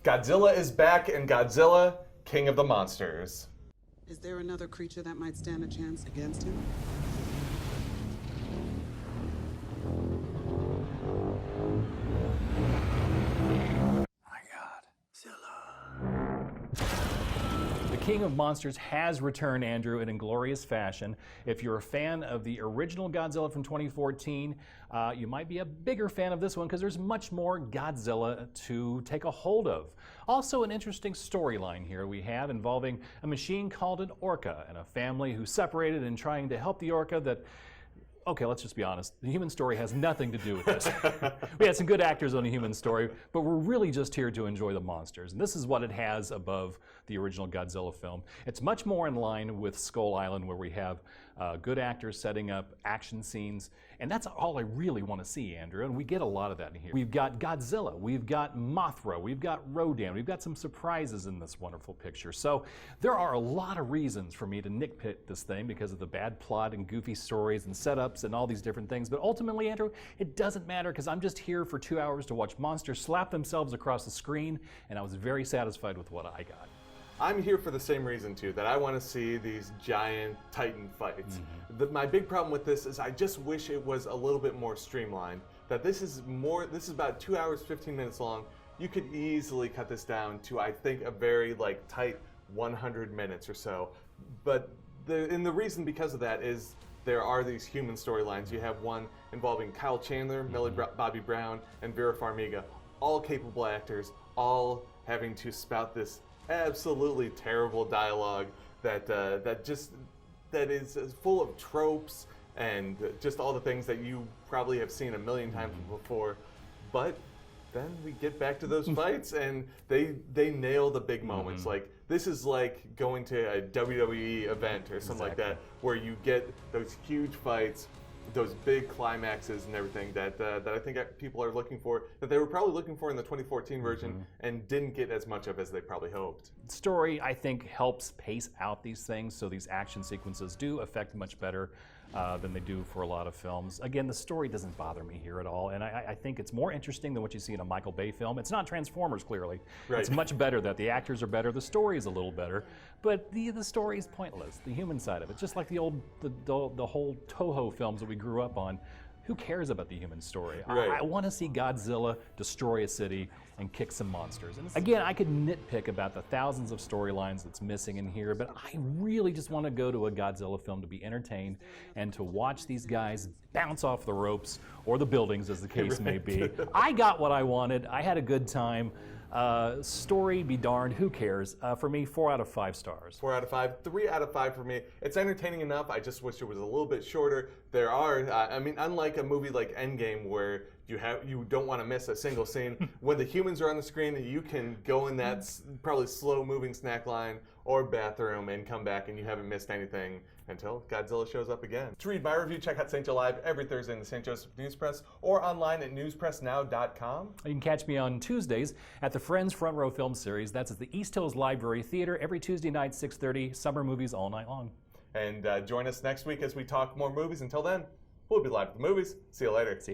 Godzilla is back in Godzilla, King of the Monsters. Is there another creature that might stand a chance against him? The King of Monsters has returned, Andrew, in inglorious fashion. If you're a fan of the original Godzilla from 2014, you might be a bigger fan of this one because there's much more Godzilla to take a hold of. Also, an interesting storyline here we have involving a machine called an orca and a family who separated and trying to help the orca that... Okay, let's just be honest. The Human Story has nothing to do with this. We had some good actors on The Human Story, but we're really just here to enjoy the monsters. And this is what it has above the original Godzilla film. It's much more in line with Skull Island, where we have good actors setting up action scenes. And that's all I really want to see, Andrew. And we get a lot of that in here. We've got Godzilla, we've got Mothra, we've got Rodan, we've got some surprises in this wonderful picture. So there are a lot of reasons for me to nitpick this thing because of the bad plot and goofy stories and setups and all these different things. But ultimately, Andrew, it doesn't matter because I'm just here for 2 hours to watch monsters slap themselves across the screen, and I was very satisfied with what I got. I'm here for the same reason too, that I want to see these giant Titan fights. My big problem with this is I just wish it was a little bit more streamlined. That this is about 2 hours, 15 minutes long. You could easily cut this down to, I think, a very tight 100 minutes or so. But the reason because of that is there are these human storylines. You have one involving Kyle Chandler, Millie Bobby Brown, and Vera Farmiga, all capable actors, all having to spout this absolutely terrible dialogue that is full of tropes and just all the things that you probably have seen a million times before. But then we get back to those fights and they nail the big moments. Like this is like going to a WWE event or something like that, where you get those huge fights, those big climaxes and everything that I think people are looking for, that they were probably looking for in the 2014 version and didn't get as much of as they probably hoped. Story, I think, helps pace out these things, so these action sequences do affect much better than they do for a lot of films. Again, the story doesn't bother me here at all, and I think it's more interesting than what you see in a Michael Bay film. It's not Transformers, clearly. Right. It's much better that the actors are better, the story is a little better, but the story is pointless, the human side of it. Just like the whole Toho films that we grew up on. Who cares about the human story? Right. I want to see Godzilla destroy a city and kick some monsters. And again, I could nitpick about the thousands of storylines that's missing in here, but I really just want to go to a Godzilla film to be entertained and to watch these guys bounce off the ropes or the buildings, as the case may be. I got what I wanted. I had a good time. Story be darned, who cares? For me, 4 out of 5 stars. 4 out of 5, 3 out of 5 for me. It's entertaining enough. I just wish it was a little bit shorter. There are, I mean, unlike a movie like Endgame where you don't want to miss a single scene, when the humans are on the screen, you can go in that probably slow-moving snack line or bathroom and come back and you haven't missed anything until Godzilla shows up again. To read my review, check out St. Joe Live every Thursday in the St. Joseph News Press or online at newspressnow.com. You can catch me on Tuesdays at the Friends Front Row Film Series. That's at the East Hills Library Theater every Tuesday night, 6:30. Summer movies all night long. And join us next week as we talk more movies. Until then, we'll be live at the movies. See you later. See you.